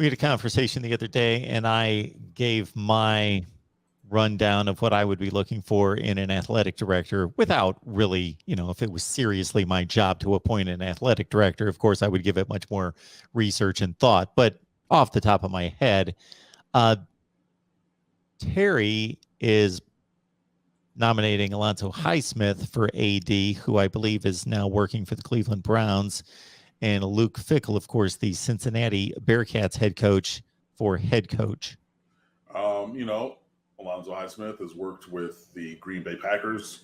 we had a conversation the other day, and I gave my rundown of what I would be looking for in an athletic director without really, if it was seriously my job to appoint an athletic director, of course, I would give it much more research and thought. But off the top of my head, Terry is nominating Alonzo Highsmith for AD, who I believe is now working for the Cleveland Browns, and Luke Fickell, of course, the Cincinnati Bearcats head coach, for head coach. Alonzo Highsmith has worked with the Green Bay Packers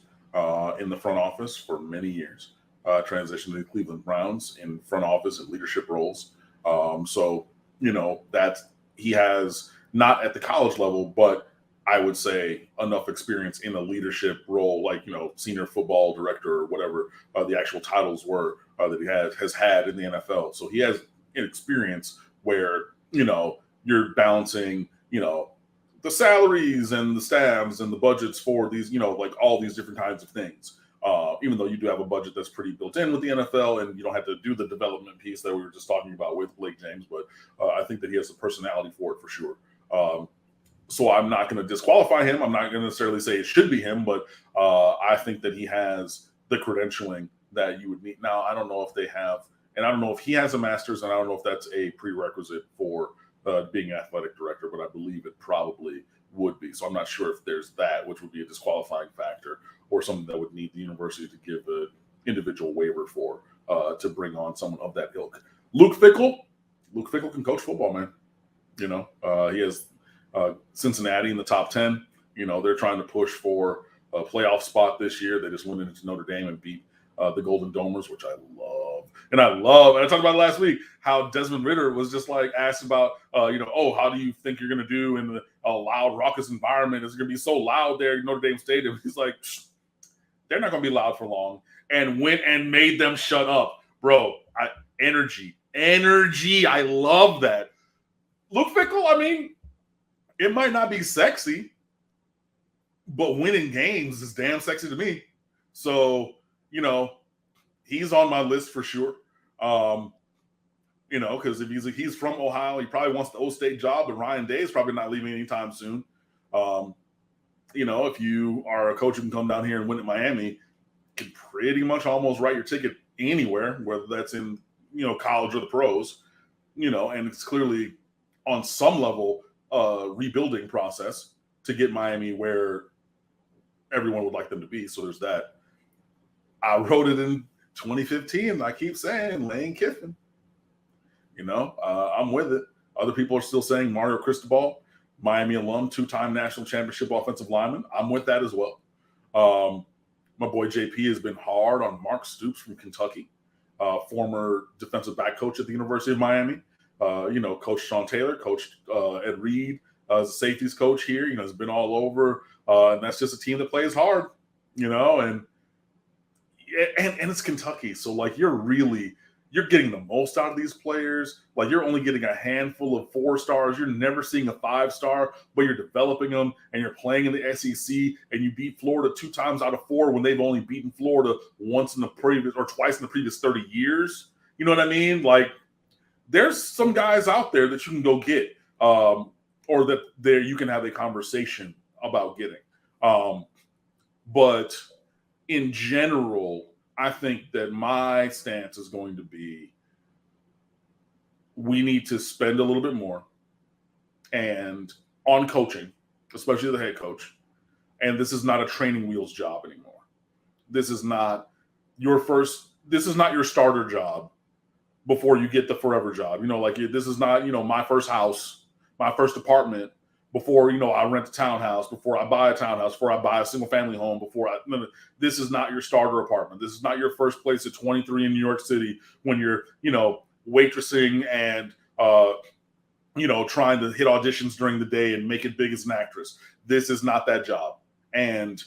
in the front office for many years, transitioned to the Cleveland Browns in front office and leadership roles. That he has, not at the college level, but I would say enough experience in a leadership role, like, senior football director or whatever the actual titles were that he has had in the NFL. So he has an experience where, you're balancing, the salaries and the staffs and the budgets for these, like all these different kinds of things. Even though you do have a budget that's pretty built in with the NFL, and you don't have to do the development piece that we were just talking about with Blake James, but I think that he has the personality for it for sure. So I'm not going to disqualify him. I'm not going to necessarily say it should be him, but I think that he has the credentialing that you would need. Now, I don't know if they have, and I don't know if he has a master's, and I don't know if that's a prerequisite for being athletic director, but I believe it probably would be. So I'm not sure if there's that, which would be a disqualifying factor, or something that would need the university to give an individual waiver for to bring on someone of that ilk. Luke Fickell can coach football, man. He has Cincinnati in the top 10. They're trying to push for a playoff spot this year. They just went into Notre Dame and beat the Golden Domers, which I love. And I talked about last week how Desmond Ridder was just like asked about, how do you think you're going to do in a loud, raucous environment? It's going to be so loud there in Notre Dame Stadium. He's like, they're not going to be loud for long. And went and made them shut up. Bro, energy. I love that. Luke Fickell, it might not be sexy, but winning games is damn sexy to me. So, he's on my list for sure. Because if he's from Ohio, he probably wants the O-State job, and Ryan Day is probably not leaving anytime soon. If you are a coach who can come down here and win at Miami, you can pretty much almost write your ticket anywhere, whether that's in, college or the pros, and it's clearly on some level rebuilding process to get Miami where everyone would like them to be. So there's that. I wrote it in 2015. I keep saying Lane Kiffin. I'm with it. Other people are still saying Mario Cristobal, Miami alum, 2-time national championship offensive lineman. I'm with that as well. My boy JP has been hard on Mark Stoops from Kentucky, former defensive back coach at the University of Miami. Coach Sean Taylor, coached Ed Reed as a safeties coach here. Has been all over, and that's just a team that plays hard. And it's Kentucky, so like you're getting the most out of these players. Like you're only getting a handful of 4-stars. You're never seeing a 5-star, but you're developing them, and you're playing in the SEC, and you beat Florida 2 times out of 4 when they've only beaten Florida once in the previous or twice in the previous 30 years. You know what I mean? Like there's some guys out there that you can go get, or that there you can have a conversation about getting. But in general, I think that my stance is going to be we need to spend a little bit more and on coaching, especially the head coach. And this is not a training wheels job anymore. This is not your starter job before you get the forever job. This is not, my first house, my first apartment before, I rent a townhouse, before I buy a townhouse, before I buy a single family home, this is not your starter apartment. This is not your first place at 23 in New York City when you're, waitressing and, trying to hit auditions during the day and make it big as an actress. This is not that job. And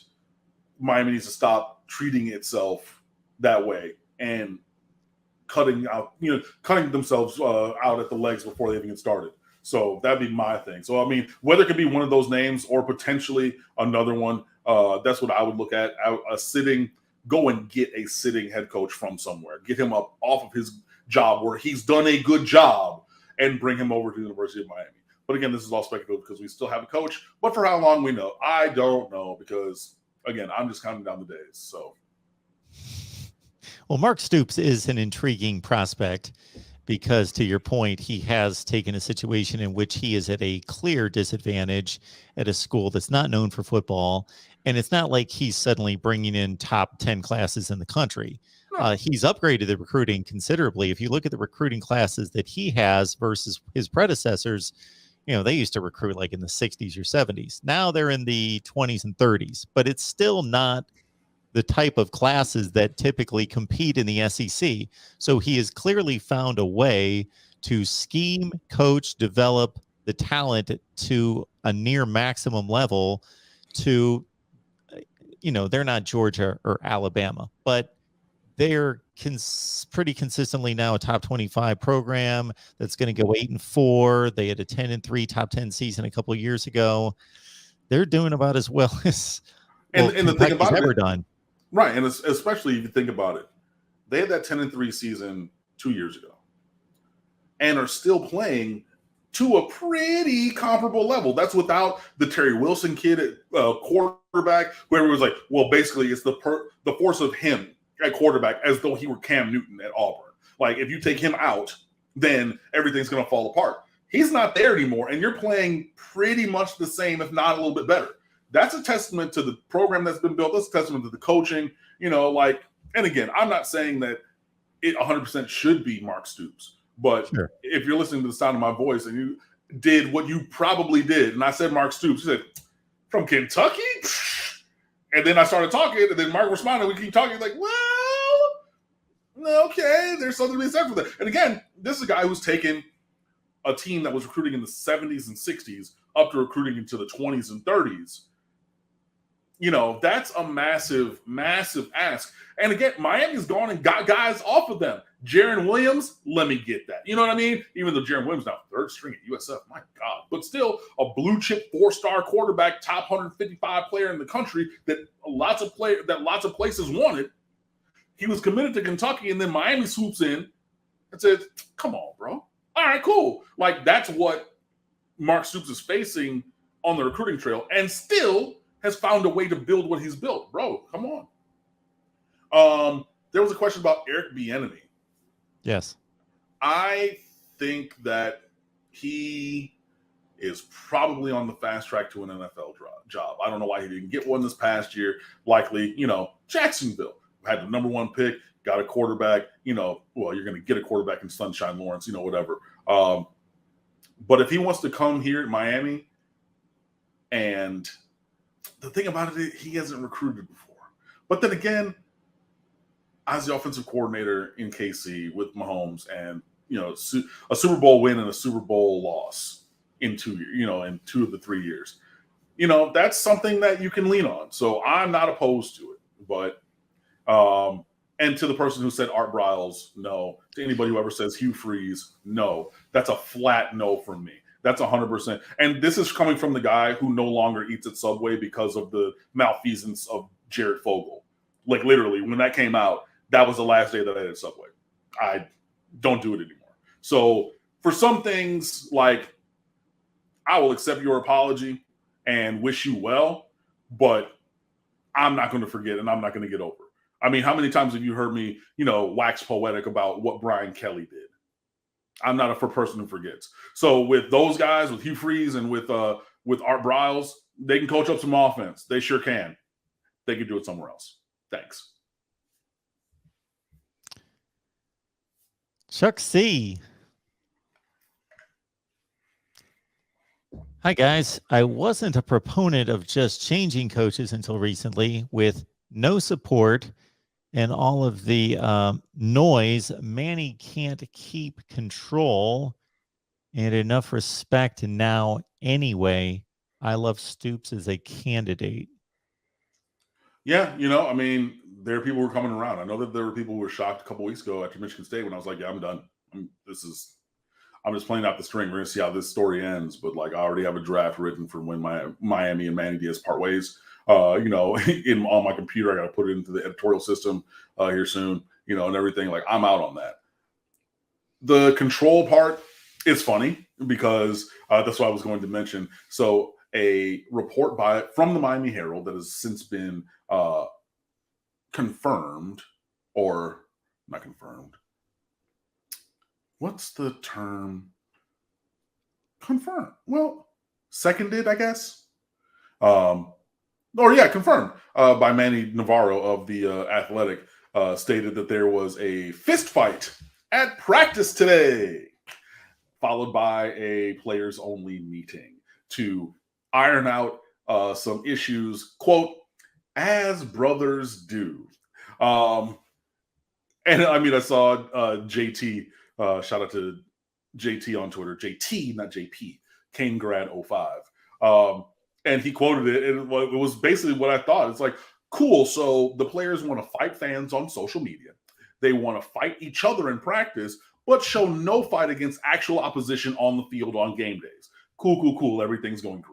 Miami needs to stop treating itself that way and cutting themselves out at the legs before they even get started. So that'd be my thing. So, whether it could be one of those names or potentially another one, that's what I would look at. Go and get a sitting head coach from somewhere. Get him up off of his job where he's done a good job and bring him over to the University of Miami. But again, this is all speculative because we still have a coach. But for how long, we know. I don't know because, again, I'm just counting down the days. So, well, Mark Stoops is an intriguing prospect because, to your point, he has taken a situation in which he is at a clear disadvantage at a school that's not known for football. And it's not like he's suddenly bringing in top 10 classes in the country. He's upgraded the recruiting considerably. If you look at the recruiting classes that he has versus his predecessors, they used to recruit like in the 60s or 70s. Now they're in the 20s and 30s, but it's still not the type of classes that typically compete in the SEC. So he has clearly found a way to scheme, coach, develop the talent to a near maximum level to, they're not Georgia or Alabama, but they're pretty consistently now a top 25 program that's going to go 8-4. They had a 10-3 top 10 season a couple of years ago. They're doing about as well as and the thing about ever done. Right, and especially if you think about it, they had that 10-3 season 2 years ago, and are still playing to a pretty comparable level. That's without the Terry Wilson kid at quarterback, where it was like, well, basically it's the force of him at quarterback, as though he were Cam Newton at Auburn. Like, if you take him out, then everything's going to fall apart. He's not there anymore, and you're playing pretty much the same, if not a little bit better. That's a testament to the program that's been built. That's a testament to the coaching, and again, I'm not saying that it 100% should be Mark Stoops, but sure, if you're listening to the sound of my voice and you did what you probably did, and I said Mark Stoops, you said, from Kentucky? And then I started talking, and then Mark responded, we keep talking, like, well, okay, there's something to be said for that. And again, this is a guy who's taken a team that was recruiting in the 70s and 60s up to recruiting into the 20s and 30s. That's a massive, massive ask. And again, Miami's gone and got guys off of them. Jaron Williams, let me get that. You know what I mean? Even though Jaron Williams now third string at USF, my God. But still a blue chip 4-star quarterback, top 155 player in the country that lots of places wanted. He was committed to Kentucky, and then Miami swoops in and says, come on, bro. All right, cool. Like, that's what Mark Stoops is facing on the recruiting trail, and still has found a way to build what he's built. Bro, come on. There was a question about Eric Bieniemy. Yes. I think that he is probably on the fast track to an NFL job. I don't know why he didn't get one this past year. Likely, Jacksonville had the number 1 pick, got a quarterback, well, you're going to get a quarterback in Sunshine Lawrence, whatever. But if he wants to come here at Miami, and the thing about it, he hasn't recruited before. But then again, as the offensive coordinator in KC with Mahomes, and a Super Bowl win and a Super Bowl loss in 2 years, in 2 of the 3 years, that's something that you can lean on. So I'm not opposed to it. But and to the person who said Art Briles, no. To anybody who ever says Hugh Freeze, no. That's a flat no from me. That's 100%. And this is coming from the guy who no longer eats at Subway because of the malfeasance of Jared Fogle. Like, literally, when that came out, that was the last day that I ate at Subway. I don't do it anymore. So for some things, like, I will accept your apology and wish you well, but I'm not going to forget, and I'm not going to get over. I mean, how many times have you heard me, wax poetic about what Brian Kelly did? I'm not a person who forgets. So with those guys, with Hugh Freeze and with Art Briles, they can coach up some offense. They sure can. They can do it somewhere else. Thanks. Chuck C. Hi, guys. I wasn't a proponent of just changing coaches until recently. With no support and all of the noise, Manny can't keep control and enough respect now anyway. I love Stoops as a candidate. Yeah, I mean, there are people who are coming around. I know that there were people who were shocked a couple weeks ago after Michigan State when I was like, yeah, I'm done. I'm just playing out the string. We're going to see how this story ends. But, like, I already have a draft written for when Miami and Manny Diaz part ways. On my computer, I got to put it into the editorial system here soon, and everything. Like, I'm out on that. The control part, It's funny because that's what I was going to mention. So a report from the Miami Herald that has since been confirmed, or not confirmed. What's the term? Confirmed. Well, seconded, I guess. Confirmed by Manny Navarro of the Athletic, stated that there was a fist fight at practice today, followed by a players only meeting to iron out some issues, quote, as brothers do. And I mean, I saw JT, shout out to JT on Twitter, JT, not JP, Kane Grad 05. And he quoted it, and it was basically what I thought. It's like, cool, so the players want to fight fans on social media. They want to fight each other in practice, but show no fight against actual opposition on the field on game days. Cool. Everything's going great.